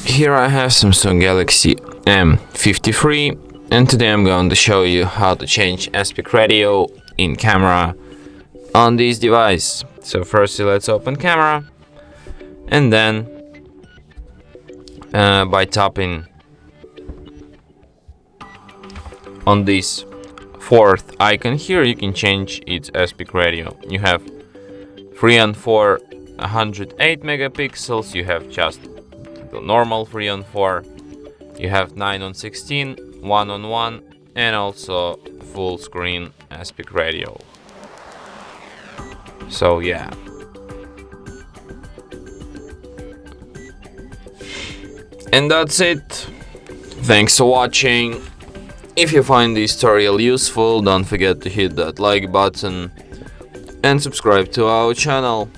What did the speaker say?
Here I have Samsung Galaxy M53, and today I'm going to show you how to change aspect ratio in camera on this device. So firstly, let's open camera, and then by tapping on this fourth icon here, you can change its aspect ratio. You have 3 and 4 108 megapixels, you have just the normal 3 on 4, you have 9 on 16, 1 on 1, and also full screen aspect ratio. So yeah. And that's it. Thanks for watching. If you find this tutorial useful, don't forget to hit that like button and subscribe to our channel.